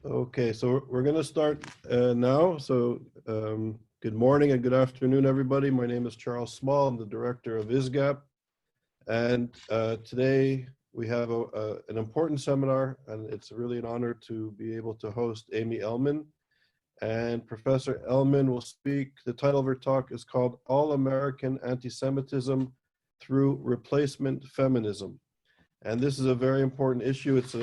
Okay, so we're going to start now. So good morning and good afternoon, everybody. My name is Charles Small. I'm the director of ISGAP. And today we have an important seminar, and it's really an honor to be able to host Amy Elman. And Professor Elman will speak. The title of her talk is called All-American Anti-Semitism Through Replacement Feminism. And this is a very important issue. It's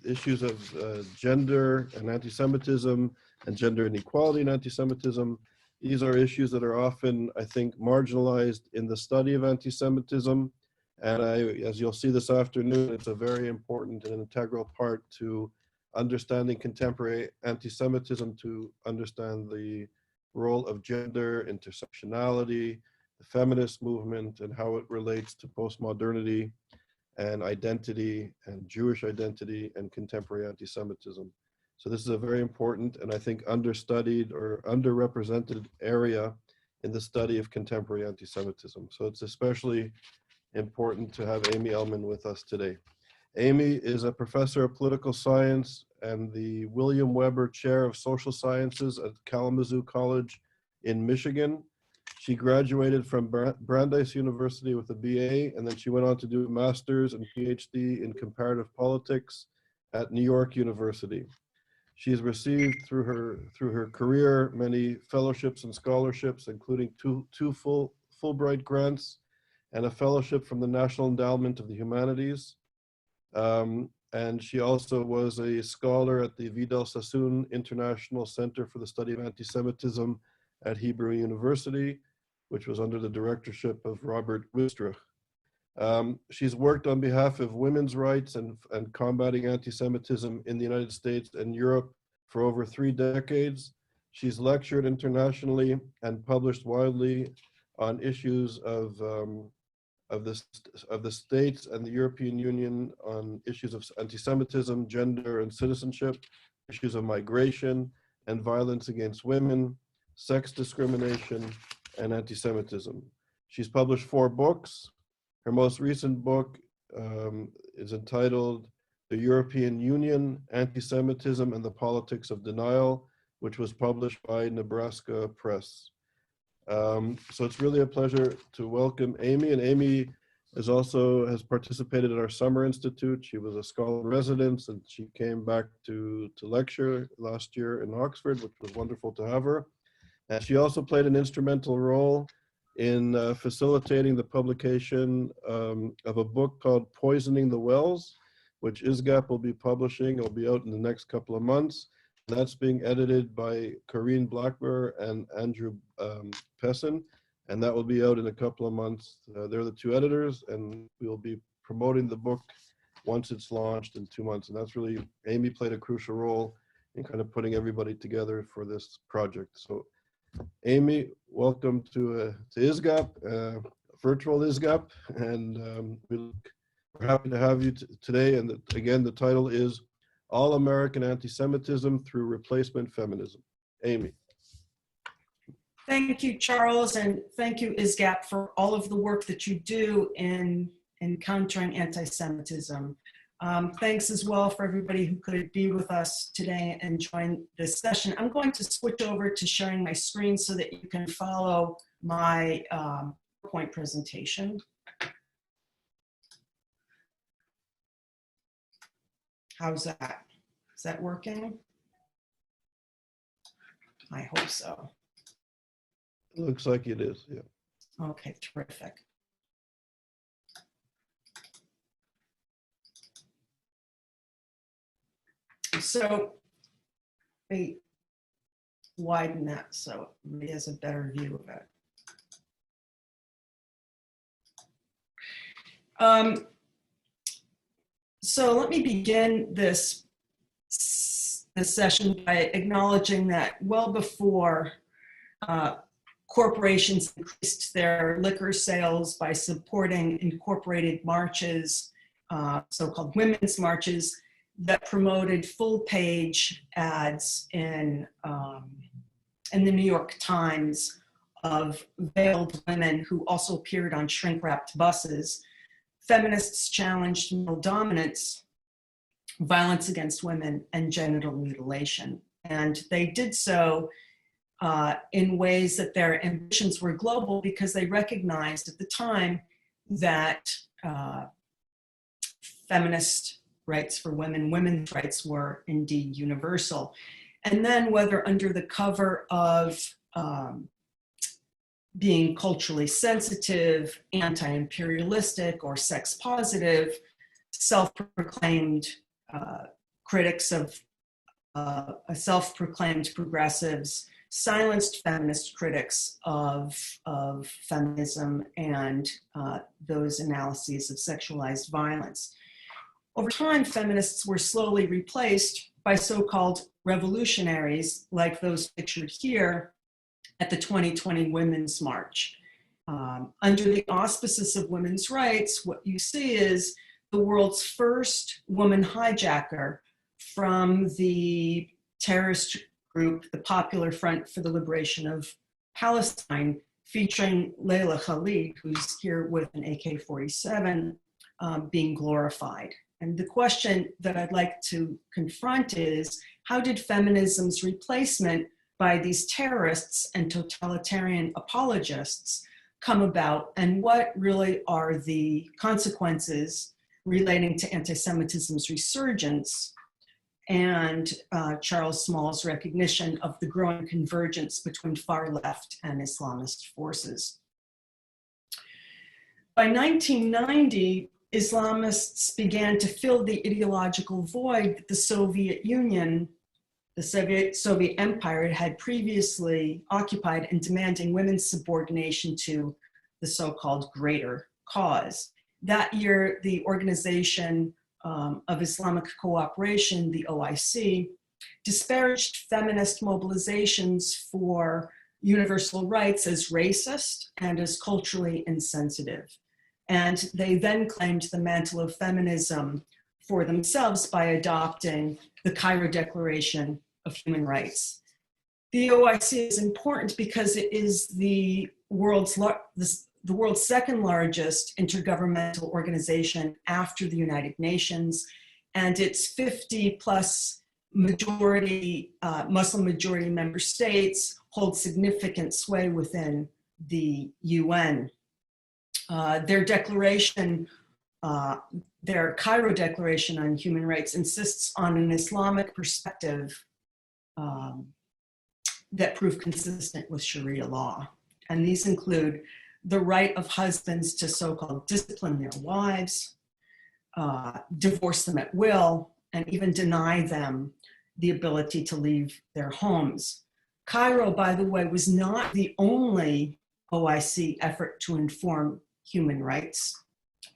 issues of gender and anti-Semitism and gender inequality and anti-Semitism. These are issues that are often, I think, marginalized in the study of anti-Semitism. And as you'll see this afternoon, it's a very important and integral part to understanding contemporary anti-Semitism, to understand the role of gender, intersectionality, the feminist movement, and how it relates to postmodernity and identity and Jewish identity and contemporary anti-Semitism. So this is a very important and I think understudied or underrepresented area in the study of contemporary anti-Semitism. So it's especially important to have Amy Elman with us today. Amy is a professor of political science and the William Weber Chair of Social Sciences at Kalamazoo College in Michigan. She graduated from Brandeis University with a BA, and then she went on to do a master's and PhD in comparative politics at New York University. She's received through her career many fellowships and scholarships, including two Fulbright grants and a fellowship from the National Endowment of the Humanities. And she also was a scholar at the Vidal Sassoon International Center for the Study of Anti-Semitism at Hebrew University, which was under the directorship of Robert Wistrich. She's worked on behalf of women's rights and combating anti-Semitism in the United States and Europe for over 3 decades. She's lectured internationally and published widely on issues of the states and the European Union on issues of anti-Semitism, gender and citizenship, issues of migration and violence against women, sex discrimination, and anti-Semitism. She's published 4 books. Her most recent book is entitled The European Union, Anti-Semitism and the Politics of Denial, which was published by Nebraska Press. So it's really a pleasure to welcome Amy, and Amy has participated in our Summer Institute. She was a scholar in residence, and she came back to lecture last year in Oxford, which was wonderful to have her. And she also played an instrumental role in facilitating the publication of a book called Poisoning the Wells, which ISGAP will be publishing. It'll be out in the next couple of months. And that's being edited by Corinne Blackmer and Andrew Pessin, and that will be out in a couple of months. They're the 2 editors, and we'll be promoting the book once it's launched in 2 months. And that's really, Amy played a crucial role in kind of putting everybody together for this project. So Amy, welcome to ISGAP, virtual ISGAP, and we're happy to have you today. And again, the title is All-American Anti-Semitism Through Replacement Feminism. Amy. Thank you, Charles, and thank you, ISGAP, for all of the work that you do in countering anti-Semitism. Thanks as well for everybody who could be with us today and join this session. I'm going to switch over to sharing my screen so that you can follow my PowerPoint presentation. How's that? Is that working? I hope so. Looks like it is, yeah. Okay, terrific. So, let me widen that so everybody has a better view of it. So let me begin this session by acknowledging that well before corporations increased their liquor sales by supporting incorporated marches, so-called women's marches, that promoted full-page ads in the New York Times of veiled women who also appeared on shrink-wrapped buses. Feminists challenged male dominance violence against women, and genital mutilation. And they did so in ways that their ambitions were global because they recognized at the time that feminist rights for women, women's rights were indeed universal. And then whether under the cover of being culturally sensitive, anti-imperialistic, or sex positive, self-proclaimed critics of self-proclaimed progressives silenced feminist critics of feminism and those analyses of sexualized violence. Over time, feminists were slowly replaced by so-called revolutionaries like those pictured here at the 2020 Women's March. Under the auspices of women's rights, what you see is the world's first woman hijacker from the terrorist group, the Popular Front for the Liberation of Palestine, featuring Layla Khalid, who's here with an AK-47, being glorified. And the question that I'd like to confront is, how did feminism's replacement by these terrorists and totalitarian apologists come about, and what really are the consequences relating to anti-Semitism's resurgence and Charles Small's recognition of the growing convergence between far left and Islamist forces. By 1990, Islamists began to fill the ideological void that the Soviet Union, the Soviet Empire, had previously occupied in demanding women's subordination to the so-called greater cause. That year, the Organization of Islamic Cooperation, the OIC, disparaged feminist mobilizations for universal rights as racist and as culturally insensitive. And they then claimed the mantle of feminism for themselves by adopting the Cairo Declaration of Human Rights. The OIC is important because it is the world's second largest intergovernmental organization after the United Nations, and its 50+ majority, Muslim majority member states hold significant sway within the UN. Their declaration, their Cairo Declaration on Human Rights, insists on an Islamic perspective that prove consistent with Sharia law. And these include the right of husbands to so-called discipline their wives, divorce them at will, and even deny them the ability to leave their homes. Cairo, by the way, was not the only OIC effort to inform human rights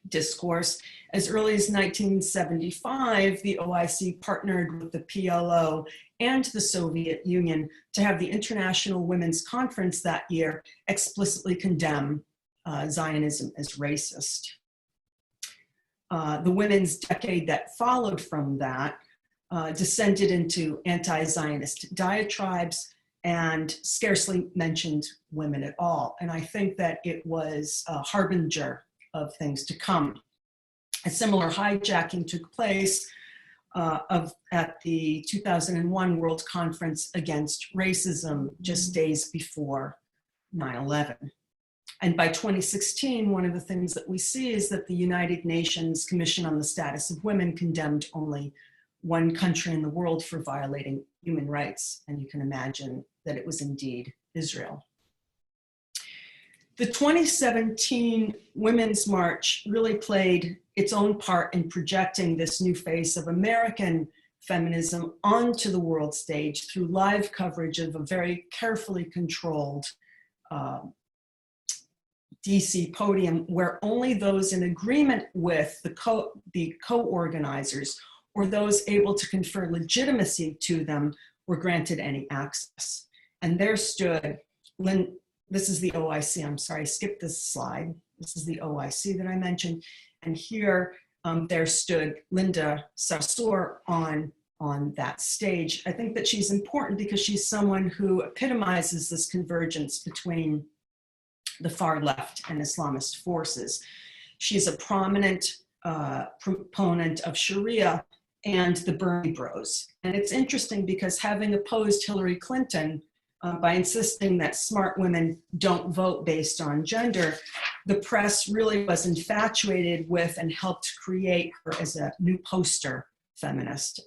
discourse. As early as 1975, the OIC partnered with the PLO and the Soviet Union to have the International Women's Conference that year explicitly condemn Zionism as racist. The women's decade that followed from that descended into anti-Zionist diatribes and scarcely mentioned women at all. And I think that it was a harbinger of things to come. A similar hijacking took place at the 2001 World Conference Against Racism, just days before 9/11. And by 2016, one of the things that we see is that the United Nations Commission on the Status of Women condemned only one country in the world for violating human rights. And you can imagine that it was indeed Israel. The 2017 Women's March really played its own part in projecting this new face of American feminism onto the world stage through live coverage of a very carefully controlled DC podium where only those in agreement with the co-organizers or those able to confer legitimacy to them were granted any access. And there stood, this is the OIC, I'm sorry, I skipped this slide. This is the OIC that I mentioned. And here, there stood Linda Sarsour on that stage. I think that she's important because she's someone who epitomizes this convergence between the far left and Islamist forces. She's a prominent proponent of Sharia and the Bernie Bros. And it's interesting because having opposed Hillary Clinton by insisting that smart women don't vote based on gender, the press really was infatuated with and helped create her as a new poster feminist.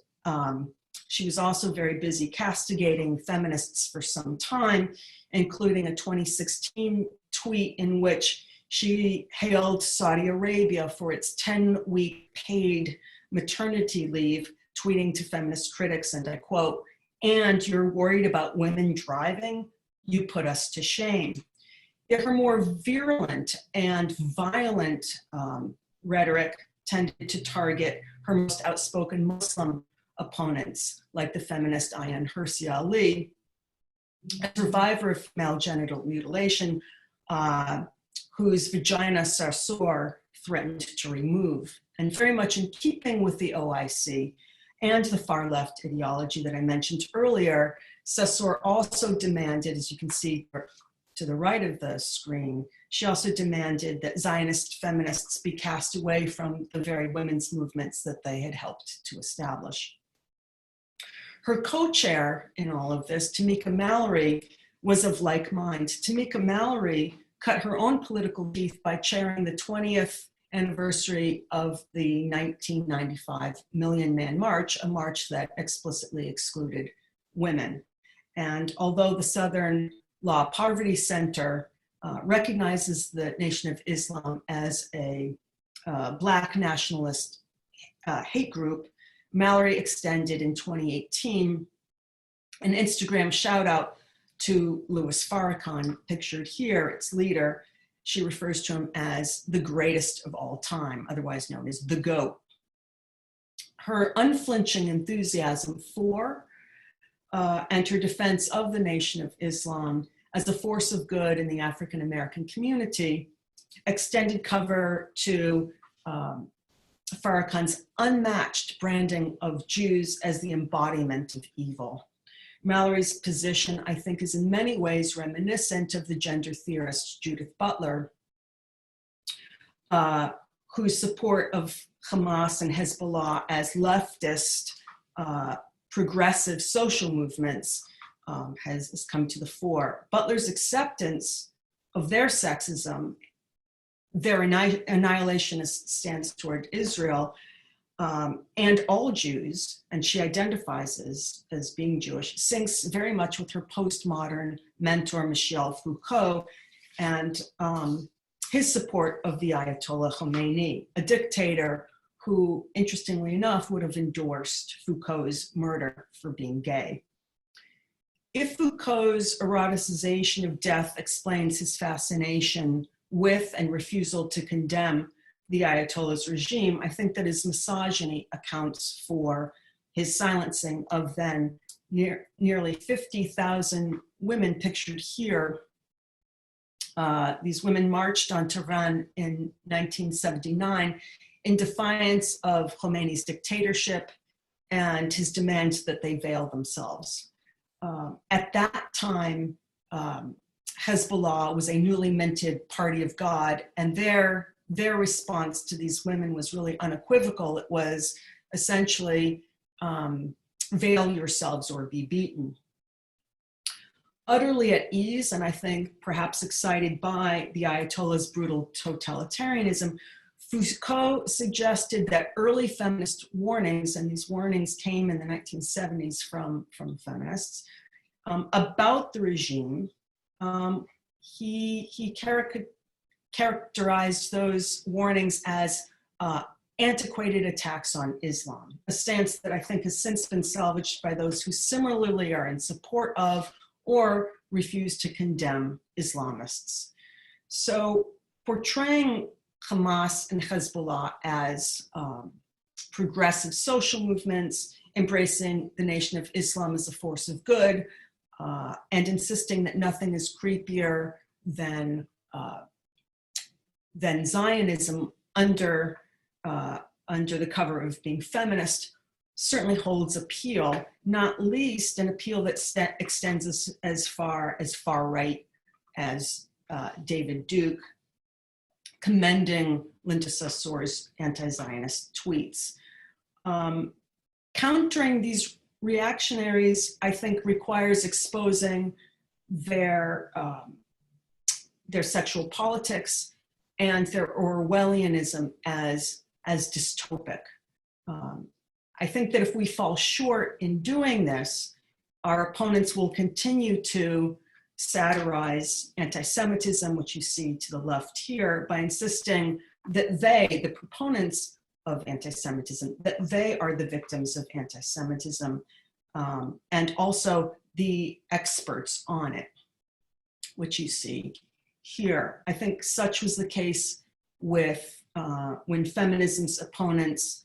She was also very busy castigating feminists for some time, including a 2016 tweet in which she hailed Saudi Arabia for its 10-week paid maternity leave, tweeting to feminist critics, and I quote, "And you're worried about women driving? You put us to shame." Yet her more virulent and violent rhetoric tended to target her most outspoken Muslim opponents, like the feminist Ayaan Hirsi Ali, a survivor of female genital mutilation, whose vagina Sarsour threatened to remove. And very much in keeping with the OIC and the far left ideology that I mentioned earlier, Sarsour also demanded, as you can see to the right of the screen, she also demanded that Zionist feminists be cast away from the very women's movements that they had helped to establish. Her co-chair in all of this, Tamika Mallory, was of like mind. Tamika Mallory cut her own political teeth by chairing the 20th anniversary of the 1995 Million Man March, a march that explicitly excluded women. And although the Southern Law Poverty Center recognizes the Nation of Islam as a Black nationalist hate group, Mallory extended in 2018 an Instagram shout out to Louis Farrakhan, pictured here, its leader. She refers to him as the greatest of all time, otherwise known as the GOAT. Her unflinching enthusiasm for and her defense of the Nation of Islam as a force of good in the African American community extended cover to Farrakhan's unmatched branding of Jews as the embodiment of evil. Mallory's position, I think, is in many ways reminiscent of the gender theorist Judith Butler, whose support of Hamas and Hezbollah as leftist, progressive social movements has come to the fore. Butler's acceptance of their sexism, their annihilationist stance toward Israel, and all Jews, and she identifies as being Jewish, syncs very much with her postmodern mentor, Michel Foucault, and his support of the Ayatollah Khomeini, a dictator who, interestingly enough, would have endorsed Foucault's murder for being gay. If Foucault's eroticization of death explains his fascination with and refusal to condemn the Ayatollah's regime, I think that his misogyny accounts for his silencing of then nearly 50,000 women pictured here. These women marched on Tehran in 1979 in defiance of Khomeini's dictatorship and his demands that they veil themselves. At that time, Hezbollah was a newly minted party of God, and their response to these women was really unequivocal. It was essentially, veil yourselves or be beaten. Utterly at ease, and I think perhaps excited by the Ayatollah's brutal totalitarianism, Foucault suggested that early feminist warnings, and these warnings came in the 1970s from feminists, about the regime, he characterized those warnings as antiquated attacks on Islam, a stance that I think has since been salvaged by those who similarly are in support of or refuse to condemn Islamists. So portraying Hamas and Hezbollah as progressive social movements, embracing the Nation of Islam as a force of good, and insisting that nothing is creepier than Zionism under the cover of being feminist, certainly holds appeal, not least an appeal that extends as far right as David Duke, commending Linda Sarsour's anti-Zionist tweets. countering these reactionaries, I think, requires exposing their sexual politics and their Orwellianism as dystopic. I think that if we fall short in doing this, our opponents will continue to satirize anti-Semitism, which you see to the left here, by insisting that they, the proponents of anti-Semitism, that they are the victims of anti-Semitism, and also the experts on it, which you see here. I think such was the case with when feminism's opponents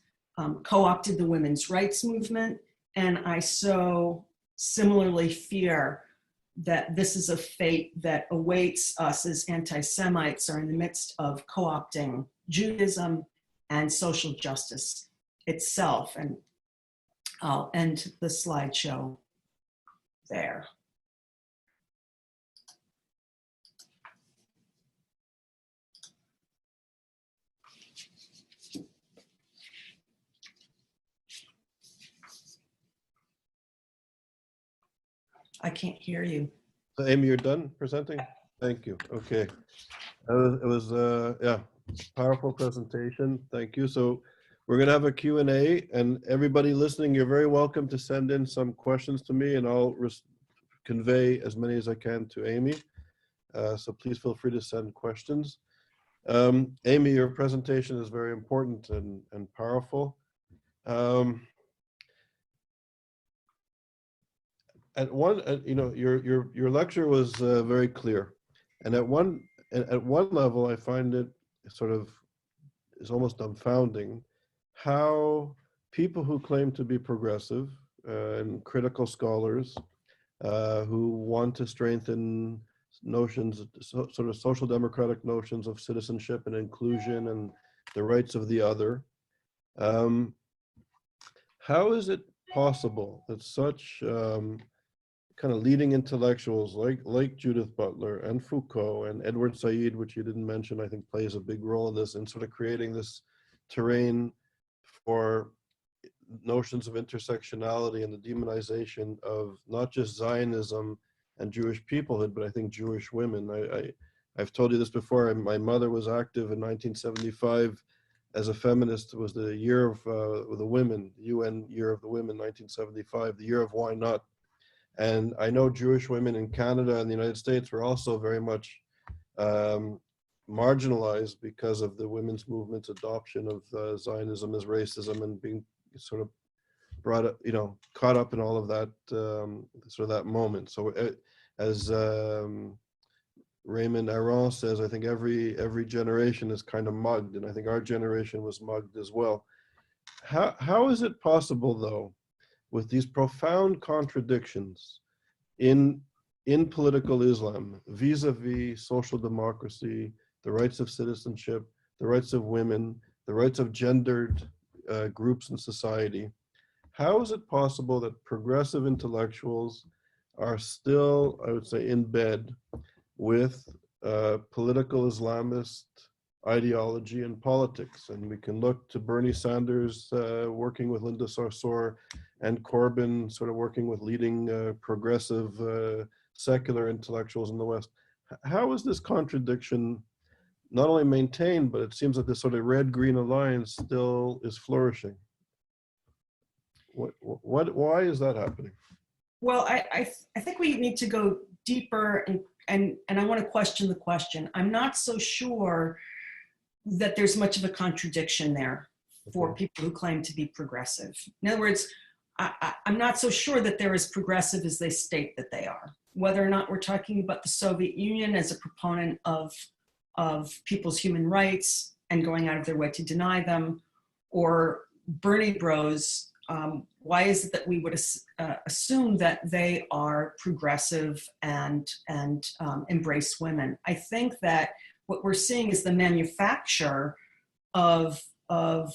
co-opted the women's rights movement, and I so similarly fear that this is a fate that awaits us as anti-Semites are in the midst of co-opting Judaism and social justice itself. And I'll end the slideshow there. I can't hear you. So Amy, you're done presenting? Thank you. Okay. It was yeah, powerful presentation. Thank you. So we're going to have a Q&A, and everybody listening, you're very welcome to send in some questions to me, and I'll convey as many as I can to Amy. So please feel free to send questions. Amy, your presentation is very important and powerful. At one, you know, your lecture was very clear, and at one level, I find it sort of is almost dumbfounding how people who claim to be progressive and critical scholars who want to strengthen notions, sort of social democratic notions of citizenship and inclusion and the rights of the other, how is it possible that such kind of leading intellectuals like Judith Butler and Foucault and Edward Said, which you didn't mention, I think plays a big role in this, in sort of creating this terrain for notions of intersectionality and the demonization of not just Zionism and Jewish peoplehood, but I think Jewish women. I've told you this before. My mother was active in 1975 as a feminist. It was the year of the women, UN Year of the Women, 1975, the year of Why Not. And I know Jewish women in Canada and the United States were also very much marginalized because of the women's movement's adoption of Zionism as racism and being sort of brought up, you know, caught up in all of that, sort of that moment. So as Raymond Aron says, I think every generation is kind of mugged, and I think our generation was mugged as well. How is it possible, though, with these profound contradictions in political Islam, vis-a-vis social democracy, the rights of citizenship, the rights of women, the rights of gendered groups in society, how is it possible that progressive intellectuals are still, I would say, in bed with political Islamist ideology and politics? And we can look to Bernie Sanders working with Linda Sarsour, and Corbyn sort of working with leading progressive secular intellectuals in the West. How is this contradiction not only maintained, but it seems that this sort of red-green alliance still is flourishing? Why is that happening? Well, I think we need to go deeper, and I want to question the question. I'm not so sure that there's much of a contradiction there for people who claim to be progressive. In other words, I'm not so sure that they're as progressive as they state that they are. Whether or not we're talking about the Soviet Union as a proponent of people's human rights and going out of their way to deny them, or Bernie Bros, why is it that we would assume that they are progressive and embrace women? I think that what we're seeing is the manufacture of a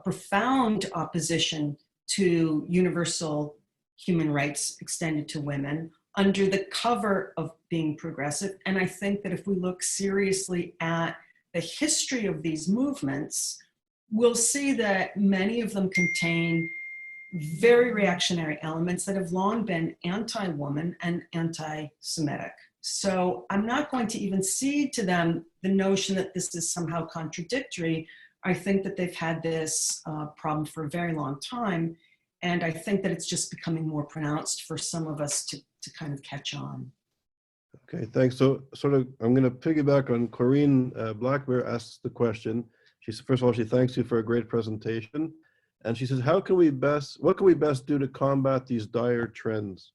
profound opposition to universal human rights extended to women under the cover of being progressive. And I think that if we look seriously at the history of these movements, we'll see that many of them contain very reactionary elements that have long been anti-woman and anti-Semitic. So I'm not going to even cede to them the notion that this is somehow contradictory. I think that they've had this problem for a very long time. And I think that it's just becoming more pronounced for some of us to kind of catch on. Okay, thanks. So I'm going to piggyback on Corinne Blackbear asks the question. She said, first of all, she thanks you for a great presentation. And she says, what can we best do to combat these dire trends?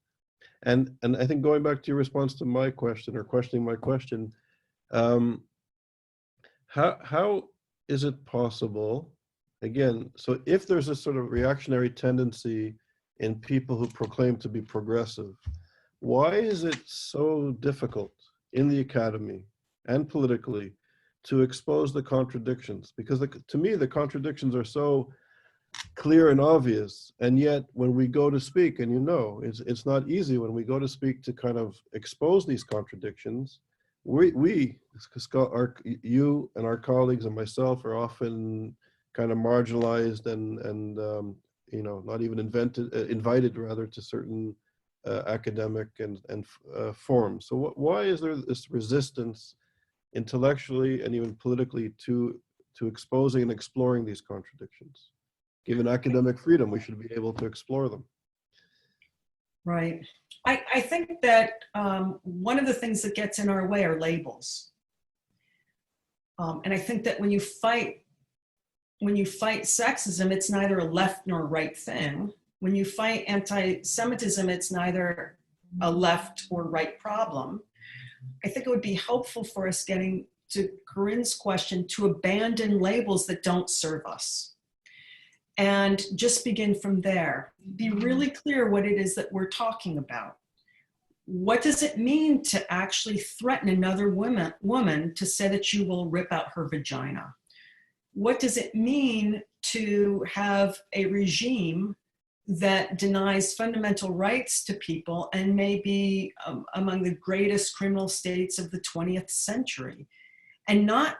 And I think going back to your response to my question or questioning my question, how is it possible, again, so if there's a sort of reactionary tendency in people who proclaim to be progressive, why is it so difficult in the academy and politically to expose the contradictions? Because to me, the contradictions are so clear and obvious, and yet when we go to speak, and it's not easy when we go to speak to kind of expose these contradictions. You and our colleagues and myself are often kind of marginalized and not even invited rather to certain academic and forums. So why is there this resistance intellectually and even politically to exposing and exploring these contradictions? Given academic freedom, we should be able to explore them. Right. I think that one of the things that gets in our way are labels. And I think that when you fight sexism, it's neither a left nor right thing. When you fight anti-Semitism, it's neither a left or right problem. I think it would be helpful for us, getting to Corinne's question, to abandon labels that don't serve us. And just begin from there. Be really clear what it is that we're talking about. What does it mean to actually threaten another woman to say that you will rip out her vagina? What does it mean to have a regime that denies fundamental rights to people and may be among the greatest criminal states of the 20th century? And not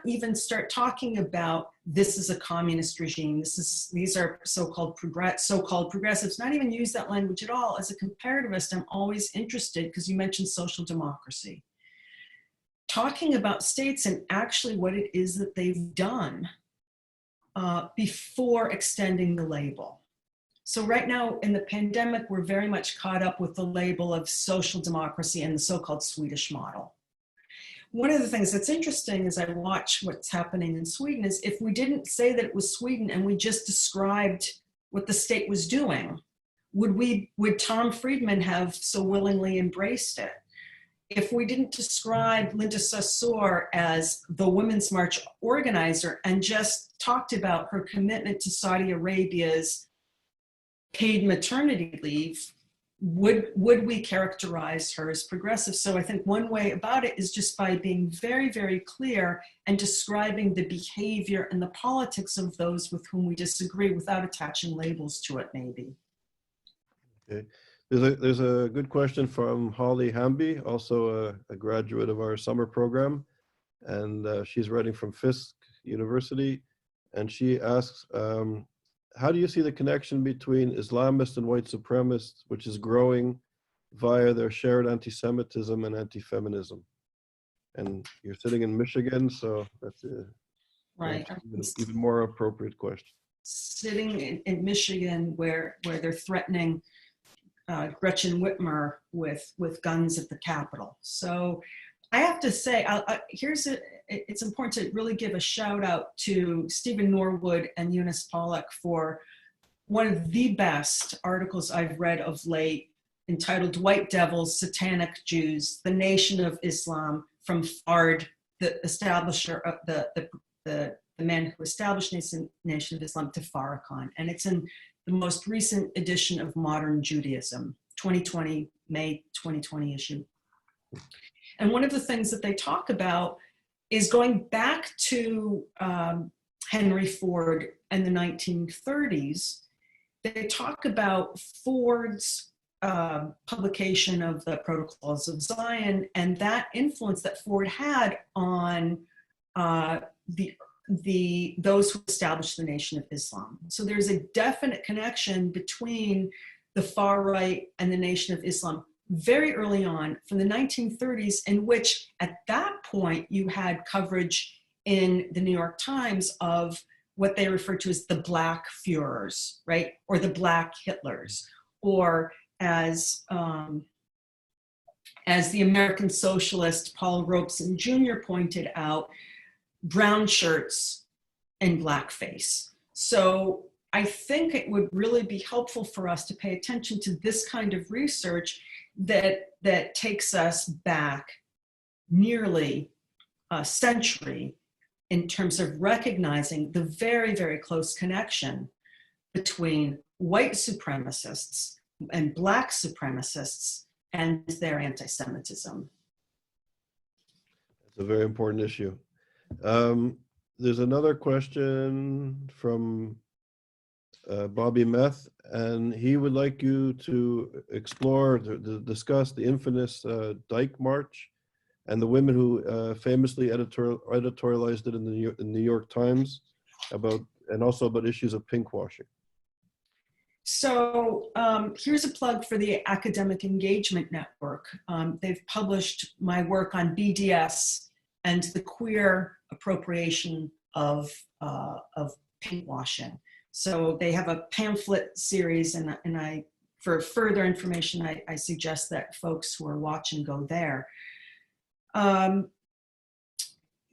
even start talking about this is a communist regime. These are so-called progressives. Not even use that language at all. As a comparativist, I'm always interested, because you mentioned social democracy. Talking about states and actually what it is that they've done before extending the label. So right now in the pandemic, we're very much caught up with the label of social democracy and the so-called Swedish model. One of the things that's interesting as I watch what's happening in Sweden is, if we didn't say that it was Sweden and we just described what the state was doing, would Tom Friedman have so willingly embraced it? If we didn't describe Linda Sarsour as the Women's March organizer and just talked about her commitment to Saudi Arabia's paid maternity leave, would we characterize her as progressive? So I think one way about it is just by being very, very clear and describing the behavior and the politics of those with whom we disagree without attaching labels to it, maybe. Okay. There's a good question from Holly Hamby, also a graduate of our summer program, and she's writing from Fisk University, and she asks, how do you see the connection between Islamists and white supremacists, which is growing via their shared anti-Semitism and anti-feminism? And you're sitting in Michigan, so that's right. Even more appropriate question. Sitting in Michigan, where they're threatening Gretchen Whitmer with guns at the Capitol. So I have to say, it's important to really give a shout out to Stephen Norwood and Eunice Pollack for one of the best articles I've read of late, entitled "White Devils, Satanic Jews, the Nation of Islam, from Fard, the establisher of the man who established Nation of Islam, to Farrakhan." And it's in the most recent edition of Modern Judaism, 2020, May 2020 issue. And one of the things that they talk about is going back to Henry Ford and the 1930s. They talk about Ford's publication of the Protocols of Zion and that influence that Ford had on the those who established the Nation of Islam. So there's a definite connection between the far right and the Nation of Islam very early on, from the 1930s, in which at that point you had coverage in the New York Times of what they refer to as the Black Führers, right? Or the Black Hitlers, or as the American socialist Paul Robeson Jr. pointed out, brown shirts and blackface. So I think it would really be helpful for us to pay attention to this kind of research that takes us back nearly a century in terms of recognizing the very, very close connection between white supremacists and Black supremacists and their anti-Semitism. It's a very important issue. There's another question from Bobby Meth, and he would like you to explore, to discuss the infamous Dyke March and the women who famously editorialized it in the New York Times and also about issues of pinkwashing. So here's a plug for the Academic Engagement Network. They've published my work on BDS and the queer appropriation of pinkwashing. So they have a pamphlet series, and I, for further information, I suggest that folks who are watching go there.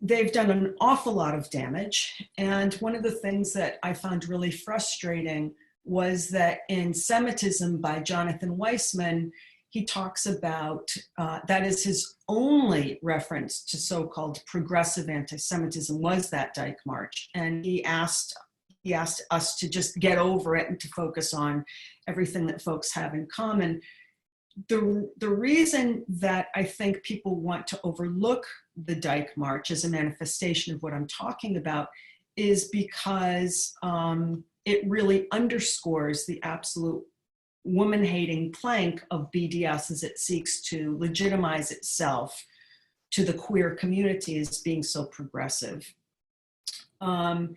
They've done an awful lot of damage, and one of the things that I found really frustrating was that in Semitism by Jonathan Weissman, he talks about, that is his only reference to so-called progressive anti-Semitism was that Dyke March. And he asked us to just get over it and to focus on everything that folks have in common. The reason that I think people want to overlook the Dyke March as a manifestation of what I'm talking about is because it really underscores the absolute woman-hating plank of BDS as it seeks to legitimize itself to the queer community as being so progressive. I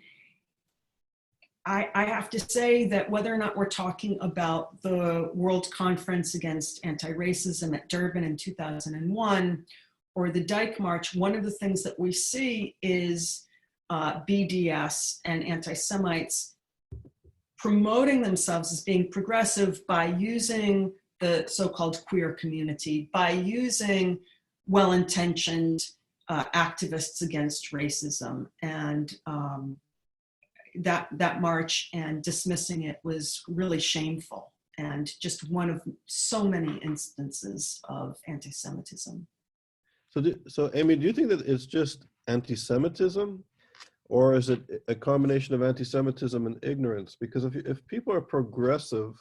have to say that whether or not we're talking about the World Conference Against Anti-Racism at Durban in 2001 or the Dyke March, one of the things that we see is BDS and anti-Semites promoting themselves as being progressive by using the so-called queer community, by using well-intentioned activists against racism. And that march and dismissing it was really shameful and just one of so many instances of anti-Semitism. So Amy, do you think that it's just anti-Semitism, or is it a combination of anti-Semitism and ignorance? Because if people are progressive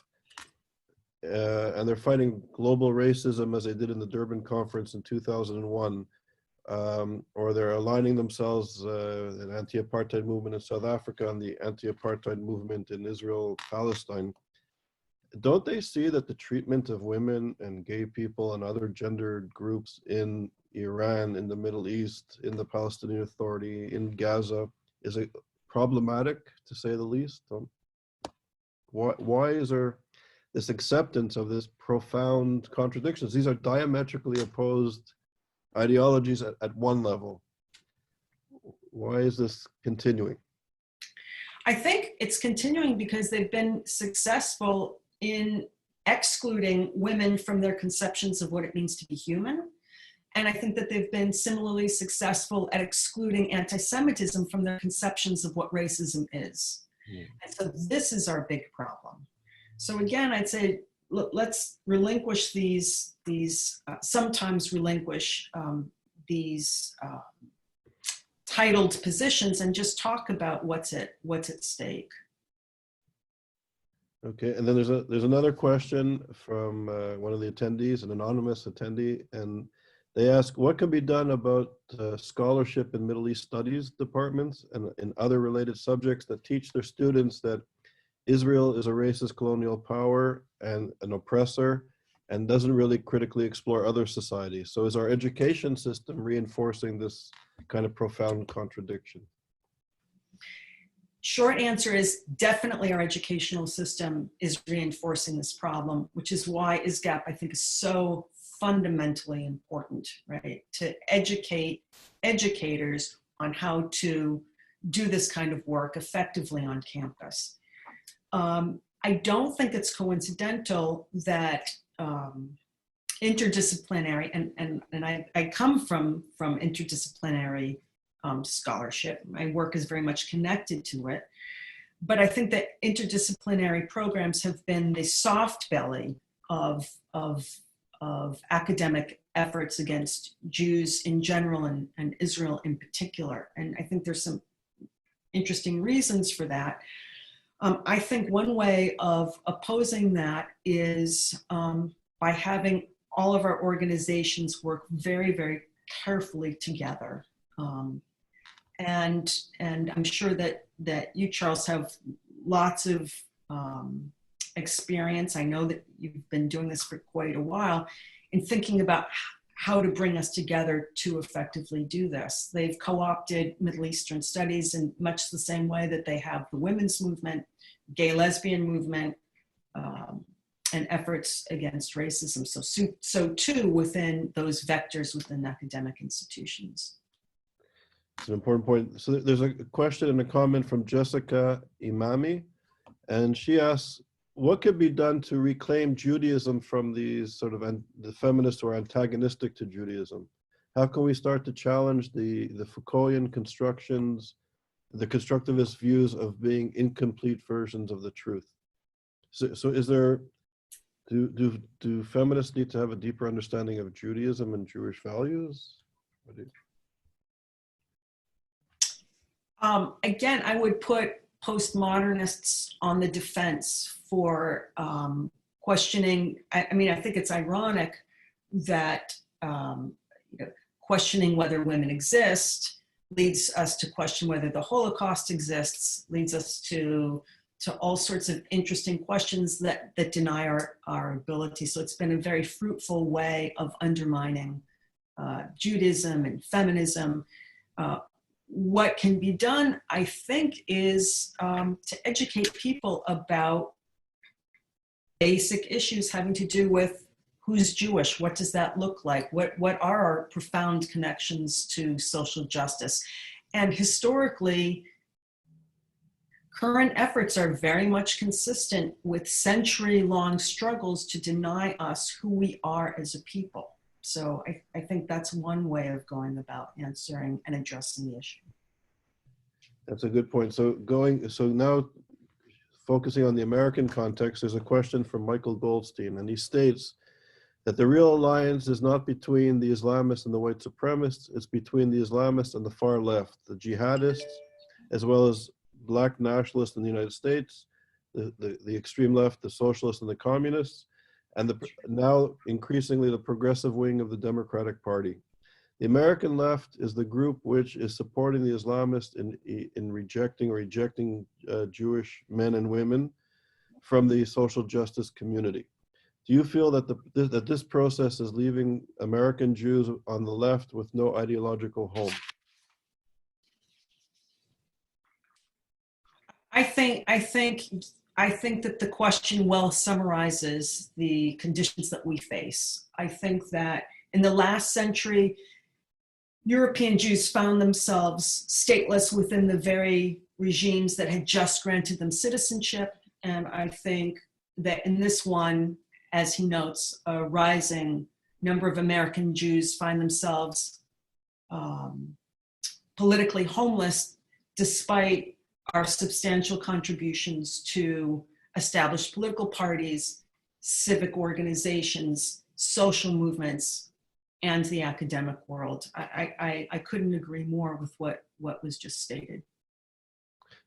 and they're fighting global racism as they did in the Durban conference in 2001, or they're aligning themselves an anti-apartheid movement in South Africa and the anti-apartheid movement in Israel, Palestine, don't they see that the treatment of women and gay people and other gendered groups in Iran, in the Middle East, in the Palestinian Authority, in Gaza, is problematic, to say the least? Why is there this acceptance of this profound contradictions? These are diametrically opposed ideologies at one level. Why is this continuing? I think it's continuing because they've been successful in excluding women from their conceptions of what it means to be human. And I think that they've been similarly successful at excluding anti-Semitism from their conceptions of what racism is. Mm. And so this is our big problem. So again, I'd say, let's relinquish these sometimes relinquish these titled positions and just talk about what's at stake. Okay, and then there's another question from one of the attendees, an anonymous attendee, and they ask, what can be done about scholarship in Middle East studies departments and in other related subjects that teach their students that Israel is a racist colonial power and an oppressor and doesn't really critically explore other societies? So is our education system reinforcing this kind of profound contradiction? Short answer is definitely our educational system is reinforcing this problem, which is why ISGAP, I think, is so fundamentally important, right? To educate educators on how to do this kind of work effectively on campus. I don't think it's coincidental that interdisciplinary, and I come from interdisciplinary scholarship. My work is very much connected to it. But I think that interdisciplinary programs have been the soft belly of academic efforts against Jews in general and Israel in particular. And I think there's some interesting reasons for that. I think one way of opposing that is by having all of our organizations work very, very carefully together. And I'm sure that you, Charles, have lots of experience. I know that you've been doing this for quite a while in thinking about how to bring us together to effectively do this. They've co-opted Middle Eastern studies in much the same way that they have the women's movement, gay lesbian movement, and efforts against racism. So too within those vectors within academic institutions. It's an important point. So there's a question and a comment from Jessica Imami, and she asks, what could be done to reclaim Judaism from these sort of the feminists who are antagonistic to Judaism? How can we start to challenge the Foucaultian constructions, the constructivist views of being incomplete versions of the truth? So is there, do feminists need to have a deeper understanding of Judaism and Jewish values? Again, I would put postmodernists on the defense for questioning. I mean, I think it's ironic that questioning whether women exist leads us to question whether the Holocaust exists, leads us to all sorts of interesting questions that deny our ability. So it's been a very fruitful way of undermining Judaism and feminism. What can be done, I think, is to educate people about basic issues having to do with who's Jewish, what does that look like, what are our profound connections to social justice. And historically, current efforts are very much consistent with century-long struggles to deny us who we are as a people. So I think that's one way of going about answering and addressing the issue. That's a good point. So now focusing on the American context, there's a question from Michael Goldstein, and he states that the real alliance is not between the Islamists and the white supremacists, it's between the Islamists and the far left, the jihadists, as well as Black nationalists in the United States, the extreme left, the socialists and the communists, and now increasingly the progressive wing of the Democratic Party. The American left is the group which is supporting the Islamists in rejecting Jewish men and women from the social justice community. Do you feel that that this process is leaving American Jews on the left with no ideological home? I think that the question well summarizes the conditions that we face. I think that in the last century, European Jews found themselves stateless within the very regimes that had just granted them citizenship. And I think that in this one, as he notes, a rising number of American Jews find themselves politically homeless despite our substantial contributions to established political parties, civic organizations, social movements, and the academic world. I couldn't agree more with what was just stated.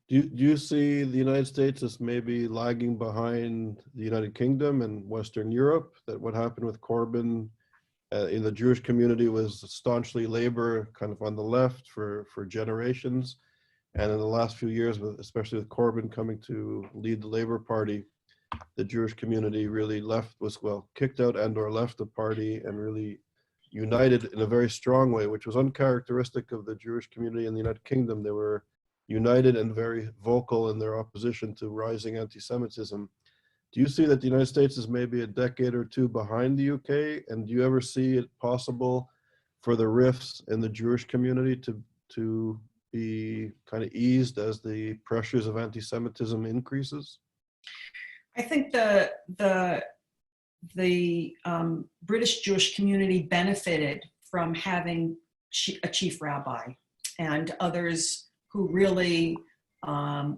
Do you see the United States as maybe lagging behind the United Kingdom and Western Europe? That what happened with Corbyn in the Jewish community was staunchly labor, kind of on the left for generations. And in the last few years, especially with Corbyn coming to lead the Labour Party, the Jewish community really was kicked out and/or left the party and really united in a very strong way, which was uncharacteristic of the Jewish community in the United Kingdom. They were united and very vocal in their opposition to rising anti-Semitism. Do you see that the United States is maybe a decade or two behind the UK? And do you ever see it possible for the rifts in the Jewish community to be kind of eased as the pressures of anti-Semitism increases? I think the British Jewish community benefited from having a chief rabbi and others who really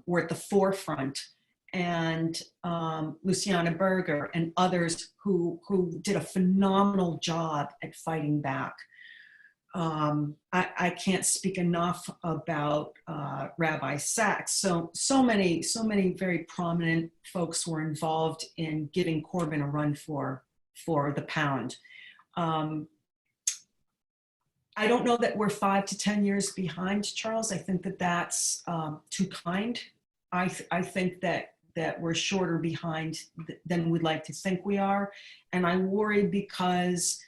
were at the forefront, and Luciana Berger and others who did a phenomenal job at fighting back. I can't speak enough about Rabbi Sachs. So many very prominent folks were involved in giving Corbyn a run for the pound. I don't know that we're 5 to 10 years behind, Charles. I think that that's too kind. I think that we're shorter behind than we'd like to think we are. And I worry because,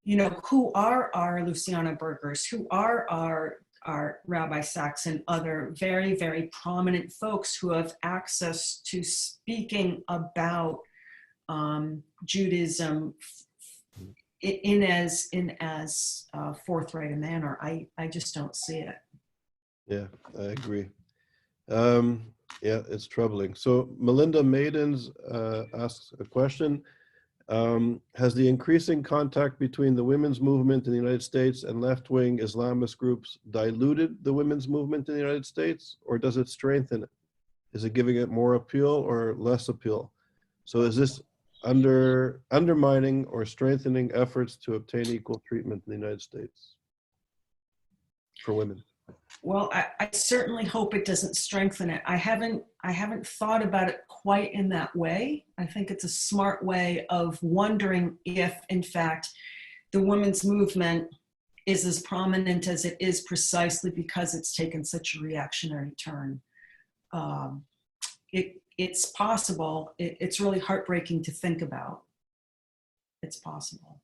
you know, who are our Luciana Bergers, who are our Rabbi Sachs and other very, very prominent folks who have access to speaking about Judaism in as forthright a manner. I just don't see it. Yeah, I agree. Yeah, it's troubling. So Melinda Maidens asks a question. Has the increasing contact between the women's movement in the United States and left-wing Islamist groups diluted the women's movement in the United States, or does it strengthen it? Is it giving it more appeal or less appeal? So is this undermining or strengthening efforts to obtain equal treatment in the United States for women? Well, I certainly hope it doesn't strengthen it. I haven't thought about it quite in that way. I think it's a smart way of wondering if, in fact, the women's movement is as prominent as it is precisely because it's taken such a reactionary turn. It's possible. It's really heartbreaking to think about. It's possible.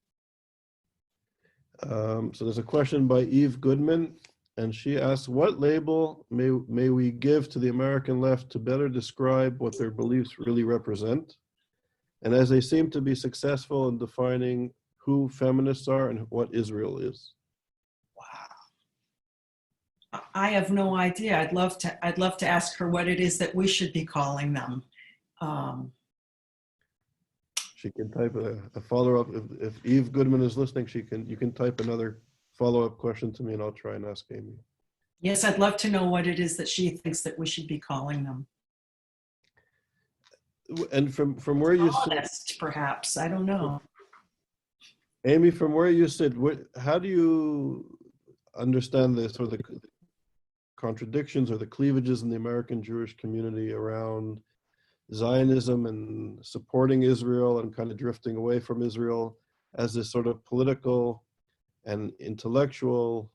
So there's a question by Eve Goodman. And she asks, what label may we give to the American left to better describe what their beliefs really represent? And as they seem to be successful in defining who feminists are and what Israel is. Wow. I have no idea. I'd love to ask her what it is that we should be calling them. She can type a follow-up. If Eve Goodman is listening, you can type another follow-up question to me and I'll try and ask Amy. Yes, I'd love to know what it is that she thinks that we should be calling them. And from where you sit, perhaps, I don't know. Amy, from where you sit, how do you understand the sort of the contradictions or the cleavages in the American Jewish community around Zionism and supporting Israel and kind of drifting away from Israel as this sort of political and intellectual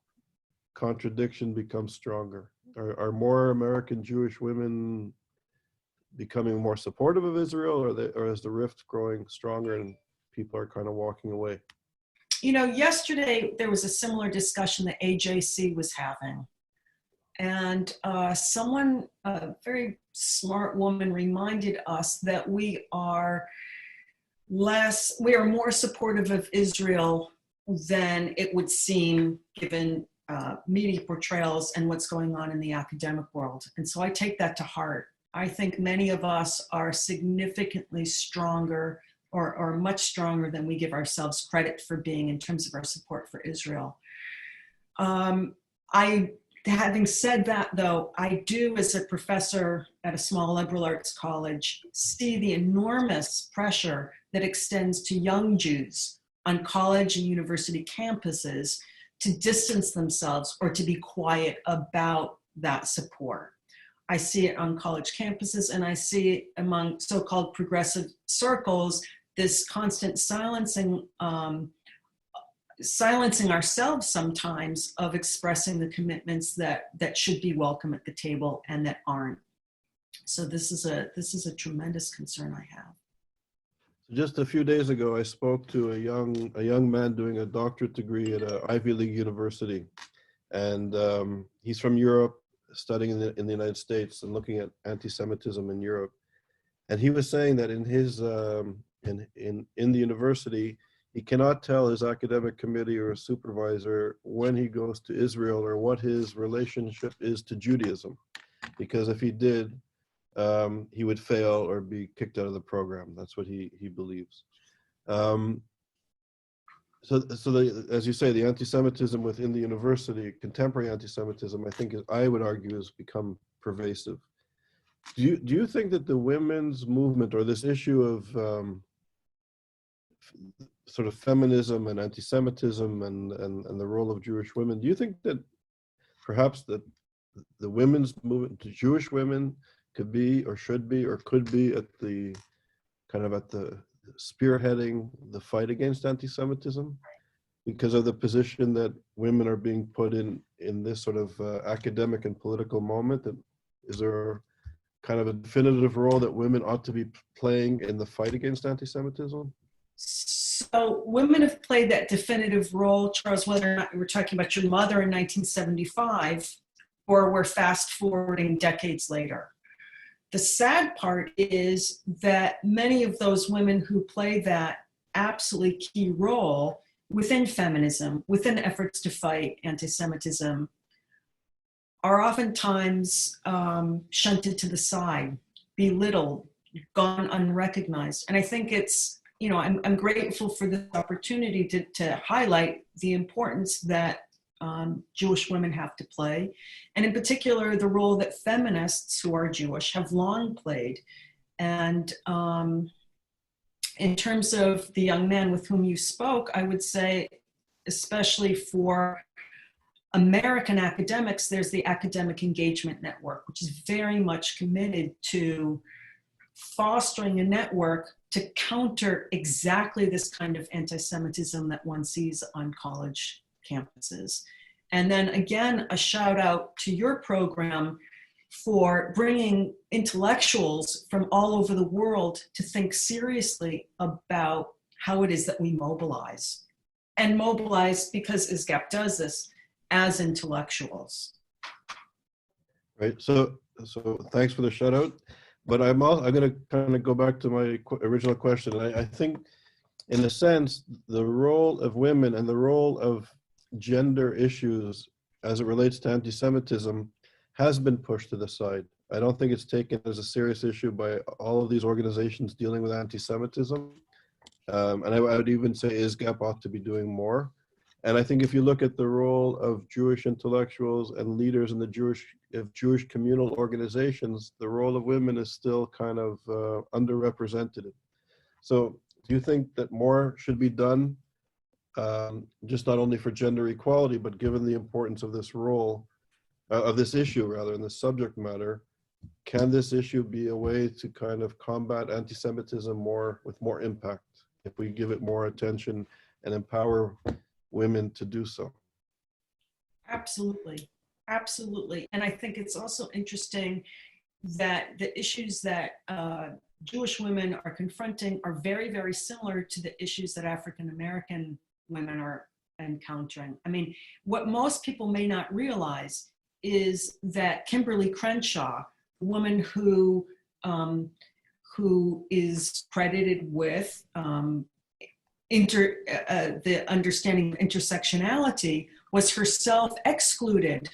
contradiction becomes stronger? Are more American Jewish women becoming more supportive of Israel, or is the rift growing stronger and people are kind of walking away? You know, yesterday there was a similar discussion that AJC was having. And someone, a very smart woman, reminded us that we are more supportive of Israel than it would seem given media portrayals and what's going on in the academic world. And so I take that to heart. I think many of us are significantly stronger or much stronger than we give ourselves credit for being in terms of our support for Israel. Having said that, though, I do, as a professor at a small liberal arts college, see the enormous pressure that extends to young Jews on college and university campuses to distance themselves or to be quiet about that support. I see it on college campuses, and I see it among so-called progressive circles, this constant silencing ourselves sometimes of expressing the commitments that should be welcome at the table and that aren't. So this is a tremendous concern I have. Just a few days ago, I spoke to a young man doing a doctorate degree at an Ivy League university, and he's from Europe. studying in the United States and looking at anti-Semitism in Europe. And he was saying that in his in the university, he cannot tell his academic committee or a supervisor when he goes to Israel or what his relationship is to Judaism, because if he did, he would fail or be kicked out of the program. That's what he believes. As you say, the anti-Semitism within the university, contemporary anti-Semitism, I think, I would argue, has become pervasive. Do you think that the women's movement, or this issue of sort of feminism and anti-Semitism and the role of Jewish women, do you think that perhaps that the women's movement, the Jewish women, could be or should be or could be at the kind of at the spearheading the fight against anti-Semitism because of the position that women are being put in this sort of academic and political moment? That is there kind of a definitive role that women ought to be playing in the fight against anti-Semitism? So women have played that definitive role, Charles, whether or not we're talking about your mother in 1975 or we're fast forwarding decades later. The sad part is that many of those women who play that absolutely key role within feminism, within efforts to fight anti-Semitism, are oftentimes shunted to the side, belittled, gone unrecognized. And I think it's, you know, I'm grateful for this opportunity to highlight the importance that Jewish women have to play, and in particular, the role that feminists who are Jewish have long played. And in terms of the young man with whom you spoke, I would say, especially for American academics, there's the Academic Engagement Network, which is very much committed to fostering a network to counter exactly this kind of anti-Semitism that one sees on college campuses. And then again, a shout out to your program for bringing intellectuals from all over the world to think seriously about how it is that we mobilize. And mobilize, because ISGAP does this, as intellectuals. Right, so thanks for the shout out. But I'm going to kind of go back to my original question. I think, in a sense, the role of women and the role of gender issues as it relates to anti-Semitism has been pushed to the side. I don't think it's taken as a serious issue by all of these organizations dealing with anti-Semitism. And I would even say ISGAP ought to be doing more. And I think if you look at the role of Jewish intellectuals and leaders in the Jewish communal organizations, the role of women is still kind of underrepresented. So do you think that more should be done, just not only for gender equality, but given the importance of this role, of this issue rather, in the subject matter, can this issue be a way to kind of combat anti-Semitism with more impact if we give it more attention and empower women to do so? Absolutely, absolutely. And I think it's also interesting that the issues that Jewish women are confronting are very, very similar to the issues that African American women are encountering. I mean, what most people may not realize is that Kimberly Crenshaw, a woman who is credited with the understanding of intersectionality, was herself excluded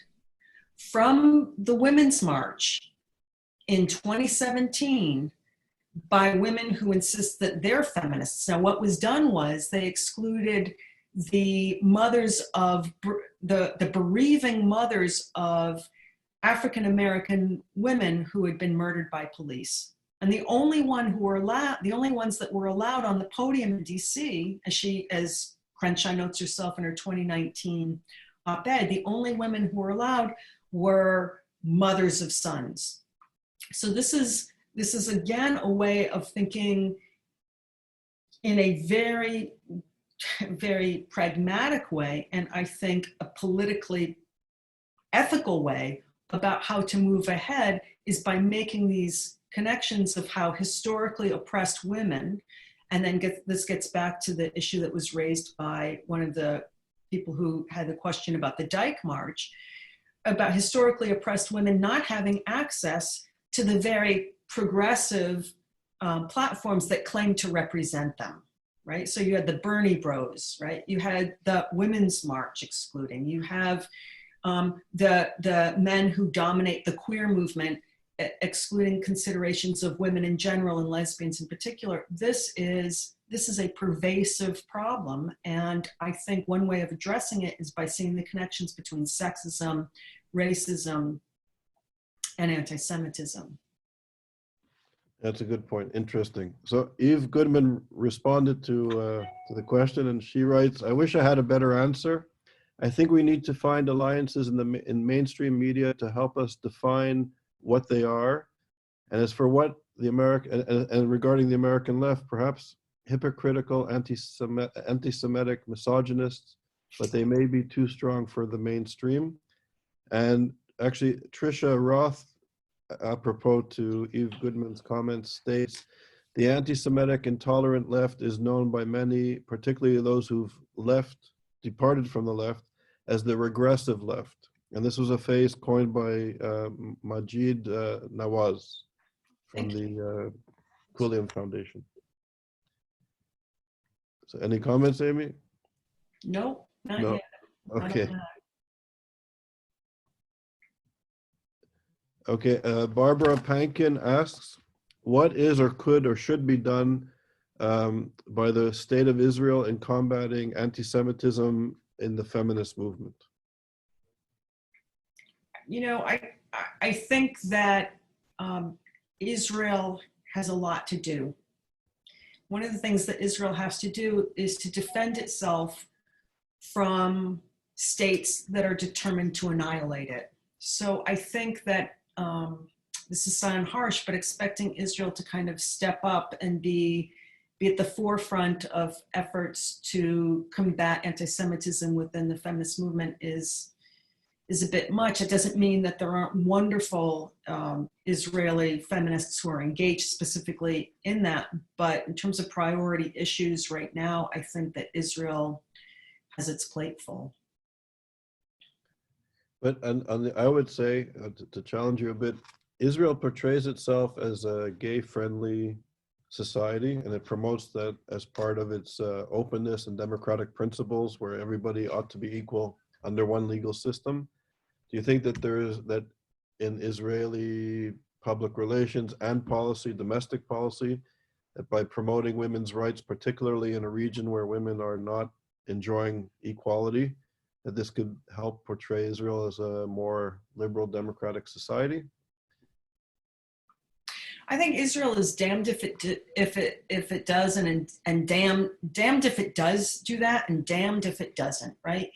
from the Women's March in 2017 by women who insist that they're feminists. Now, what was done was they excluded the mothers of the bereaving mothers of African American women who had been murdered by police. And the only ones that were allowed on the podium in DC, as Crenshaw notes herself in her 2019 op-ed, the only women who were allowed were mothers of sons. So this is again a way of thinking in a very, very pragmatic way, and I think a politically ethical way about how to move ahead is by making these connections of how historically oppressed women, and then this gets back to the issue that was raised by one of the people who had the question about the Dyke March. about historically oppressed women not having access to the very progressive platforms that claim to represent them, right? So you had the Bernie Bros, right? You had the Women's March excluding. You have the men who dominate the queer movement excluding considerations of women in general and lesbians in particular. This is a pervasive problem, and I think one way of addressing it is by seeing the connections between sexism, racism, and anti-Semitism. That's a good point. Interesting. So Eve Goodman responded to the question, and she writes, "I wish I had a better answer. I think we need to find alliances in mainstream media to help us define what they are. And as for what the American and regarding the American left, perhaps hypocritical, anti-Semitic, misogynists, but they may be too strong for the mainstream." And actually, Tricia Roth, apropos to Eve Goodman's comments, states, "The anti-Semitic intolerant left is known by many, particularly those who've departed from the left, as the regressive left." And this was a phrase coined by Majid Nawaz from the Quilliam Foundation. So any comments, Amy? No, not No. yet. Okay. Okay, Barbara Pankin asks, what is or could or should be done by the state of Israel in combating anti-Semitism in the feminist movement? You know, I think that Israel has a lot to do. One of the things that Israel has to do is to defend itself from states that are determined to annihilate it. So I think that this is sound harsh, but expecting Israel to kind of step up and be at the forefront of efforts to combat anti-Semitism within the feminist movement is a bit much. It doesn't mean that there aren't wonderful Israeli feminists who are engaged specifically in that, but in terms of priority issues right now, I think that Israel has its plate full. But I would say, to challenge you a bit, Israel portrays itself as a gay-friendly society, and it promotes that as part of its openness and democratic principles, where everybody ought to be equal under one legal system. Do you think that that in Israeli public relations and policy, domestic policy, that by promoting women's rights, particularly in a region where women are not enjoying equality, that this could help portray Israel as a more liberal democratic society? I think Israel is damned if it does, and damned if it does do that, and damned if it doesn't, right?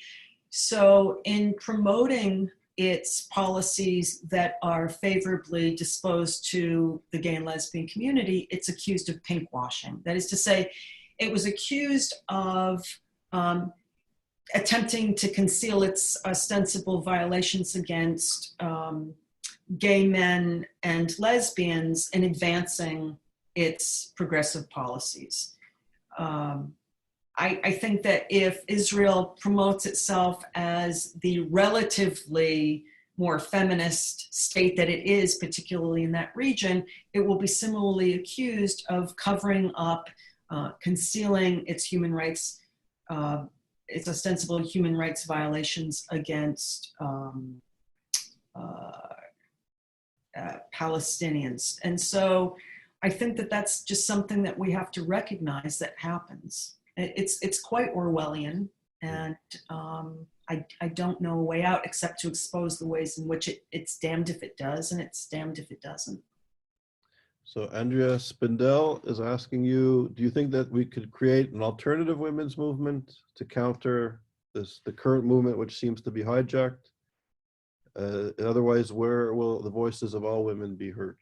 So in promoting its policies that are favorably disposed to the gay and lesbian community, it's accused of pinkwashing. That is to say, it was accused of attempting to conceal its ostensible violations against gay men and lesbians in advancing its progressive policies. I think that if Israel promotes itself as the relatively more feminist state that it is, particularly in that region, it will be similarly accused of covering up, concealing its human rights, its ostensible human rights violations against Palestinians. And so I think that that's just something that we have to recognize that happens. It's quite Orwellian, and I don't know a way out except to expose the ways in which it's damned if it does and it's damned if it doesn't. So Andrea Spindel is asking you, do you think that we could create an alternative women's movement to counter the current movement, which seems to be hijacked? Otherwise, where will the voices of all women be heard?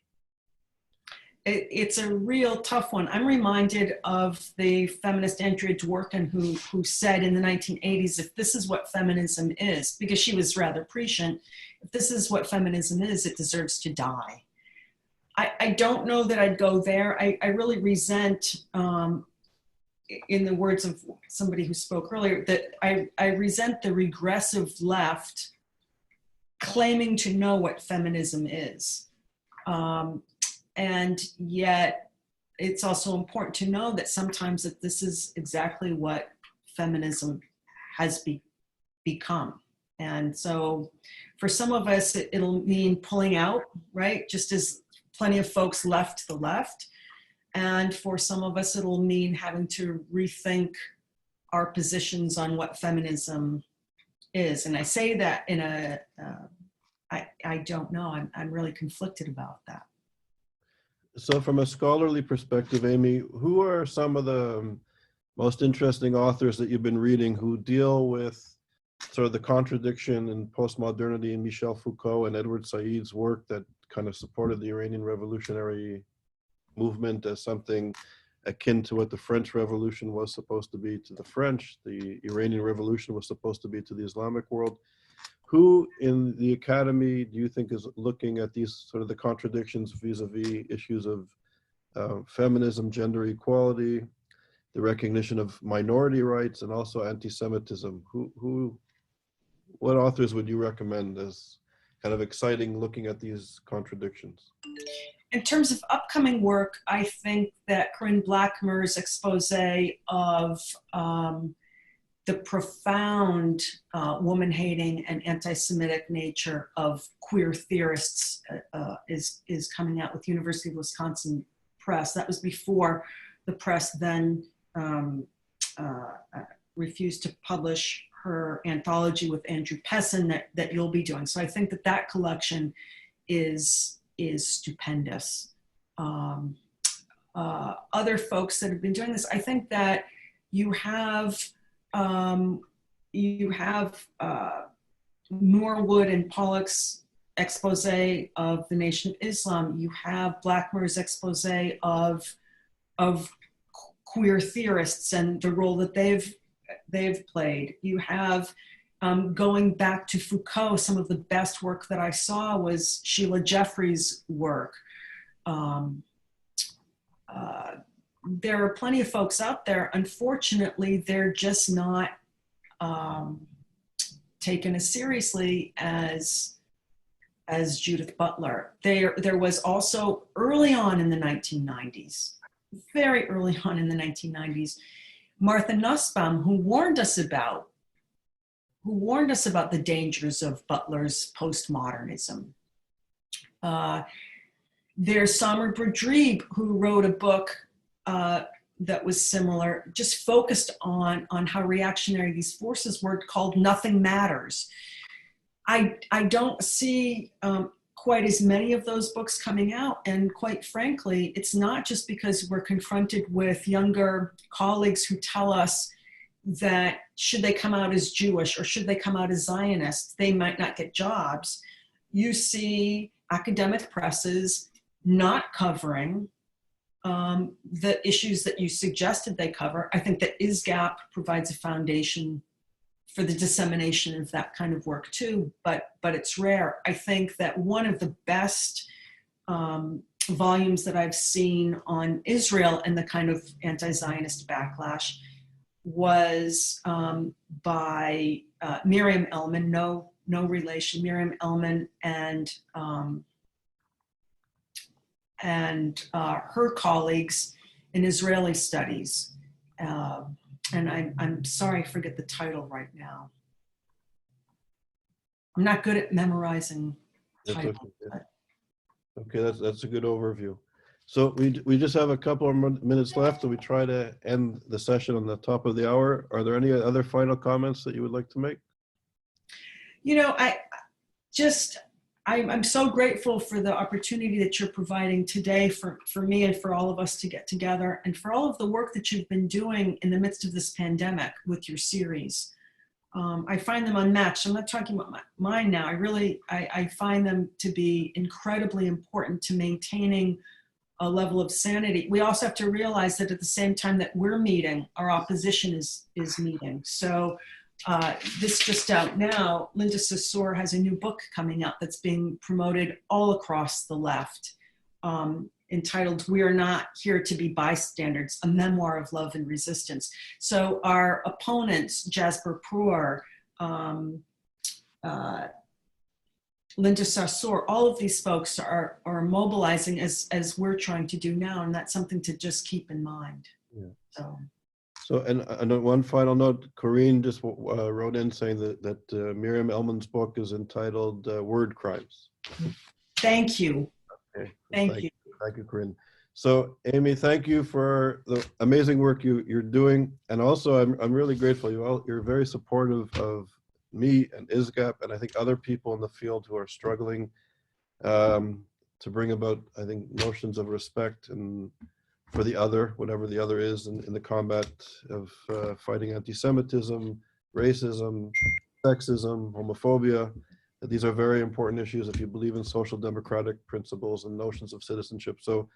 It's a real tough one. I'm reminded of the feminist Andrea Dworkin, who said in the 1980s, if this is what feminism is, because she was rather prescient, if this is what feminism is, it deserves to die. I don't know that I'd go there. I really resent, in the words of somebody who spoke earlier, that I resent the regressive left claiming to know what feminism is. And yet it's also important to know that sometimes that this is exactly what feminism has become. And so for some of us, it'll mean pulling out, right? Just as plenty of folks left the left. And for some of us, it'll mean having to rethink our positions on what feminism is. And I say that in a, I don't know, I'm really conflicted about that. So from a scholarly perspective, Amy, who are some of the most interesting authors that you've been reading who deal with sort of the contradiction in postmodernity in Michel Foucault and Edward Said's work that kind of supported the Iranian revolutionary movement as something akin to what the French Revolution was supposed to be to the French, the Iranian Revolution was supposed to be to the Islamic world? Who in the academy do you think is looking at these sort of the contradictions vis-a-vis issues of feminism, gender equality, the recognition of minority rights, and also anti-Semitism? What authors would you recommend as kind of exciting looking at these contradictions? In terms of upcoming work, I think that Corinne Blackmer's expose of the profound woman-hating and anti-Semitic nature of queer theorists is coming out with University of Wisconsin Press. That was before the press then refused to publish her anthology with Andrew Pessin that you'll be doing. So I think that collection is stupendous. Other folks that have been doing this, I think that you have Norwood and Pollock's expose of the Nation of Islam. You have Blackmer's expose of queer theorists and the role that they've played. You have, going back to Foucault, some of the best work that I saw was Sheila Jeffrey's work. There are plenty of folks out there. Unfortunately, they're just not taken as seriously as Judith Butler. There was also early on in the 1990s, very early on in the 1990s, Martha Nussbaum, who warned us about the dangers of Butler's postmodernism. There's Samar Boudreeb, who wrote a book that was similar, just focused on how reactionary these forces were, called Nothing Matters. I don't see quite as many of those books coming out, and quite frankly, it's not just because we're confronted with younger colleagues who tell us that should they come out as Jewish or should they come out as Zionists, they might not get jobs. You see academic presses not covering the issues that you suggested they cover. I think that ISGAP provides a foundation for the dissemination of that kind of work too, but it's rare. I think that one of the best volumes that I've seen on Israel and the kind of anti-Zionist backlash was by Miriam Elman, no relation, Miriam Elman and her colleagues in Israeli studies. And I'm sorry, I forget the title right now. I'm not good at memorizing titles. Okay, that's a good overview. So we just have a couple of minutes left, and we try to end the session on the top of the hour. Are there any other final comments that you would like to make? You know, I'm so grateful for the opportunity that you're providing today for me and for all of us to get together, and for all of the work that you've been doing in the midst of this pandemic with your series. I find them unmatched. I'm not talking about mine now. I find them to be incredibly important to maintaining a level of sanity. We also have to realize that at the same time that we're meeting, our opposition is meeting. So this just out now, Linda Sarsour has a new book coming out that's being promoted all across the left, entitled "We Are Not Here to Be Bystanders, a Memoir of Love and Resistance." So our opponents, Jasper Proer, Linda Sarsour, all of these folks are mobilizing as we're trying to do now, and that's something to just keep in mind. Yeah. So, and one final note, Corinne just wrote in saying that Miriam Elman's book is entitled Word Crimes. Thank you. Okay. Thank you. Thank you, Corinne. So, Amy, thank you for the amazing work you're doing. And also, I'm really grateful. You're very supportive of me and ISGAP, and I think other people in the field who are struggling to bring about, I think, notions of respect and for the other, whatever the other is, in the combat of fighting anti-Semitism, racism, sexism, homophobia. That these are very important issues if you believe in social democratic principles and notions of citizenship. So,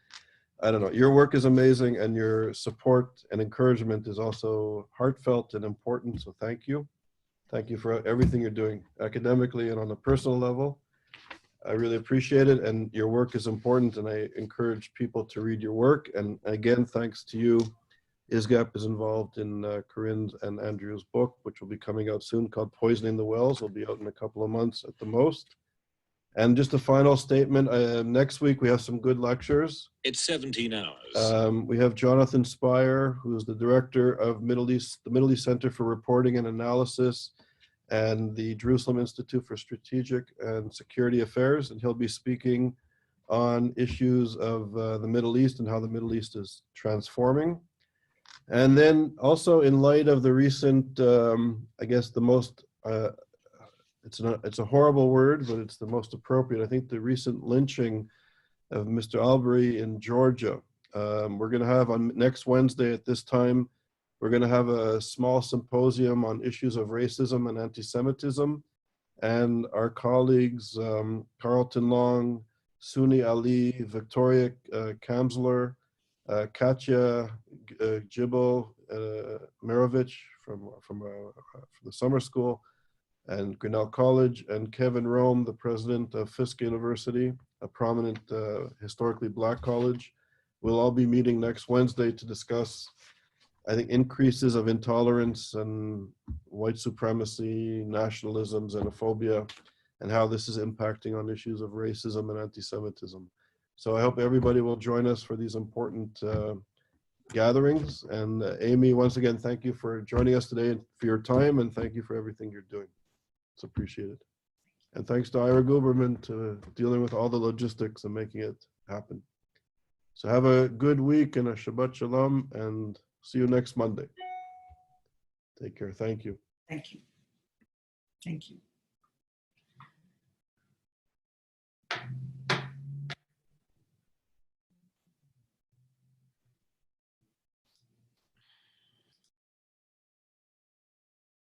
I don't know, your work is amazing, and your support and encouragement is also heartfelt and important. So thank you. Thank you for everything you're doing academically and on a personal level. I really appreciate it, and your work is important, and I encourage people to read your work. And again, thanks to you. ISGAP is involved in Corinne's and Andrew's book, which will be coming out soon, called Poisoning the Wells. It'll be out in a couple of months at the most. And just a final statement, next week we have some good lectures. It's 17 hours. We have Jonathan Spire, who is the director of the Middle East Center for Reporting and Analysis and the Jerusalem Institute for Strategic and Security Affairs, and he'll be speaking on issues of the Middle East and how the Middle East is transforming. And then also in light of the recent, I guess the most, it's a horrible word, but it's the most appropriate, I think, the recent lynching of Mr. Albury in Georgia. We're going to have on next Wednesday at this time, we're going to have a small symposium on issues of racism and anti-Semitism. And our colleagues, Carlton Long, Suni Ali, Victoria Kamsler, Katya Jibo Mirovich from the summer school, and Grinnell College, and Kevin Rome, the president of Fisk University, a prominent historically Black college. We'll all be meeting next Wednesday to discuss, I think, increases of intolerance and white supremacy, nationalism, xenophobia, and how this is impacting on issues of racism and anti-Semitism. So I hope everybody will join us for these important gatherings. And Amy, once again, thank you for joining us today and for your time, and thank you for everything you're doing. It's appreciated. And thanks to Ira Guberman to dealing with all the logistics and making it happen. So have a good week and a Shabbat Shalom, and see you next Monday. Take care. Thank you. Thank you. Thank you.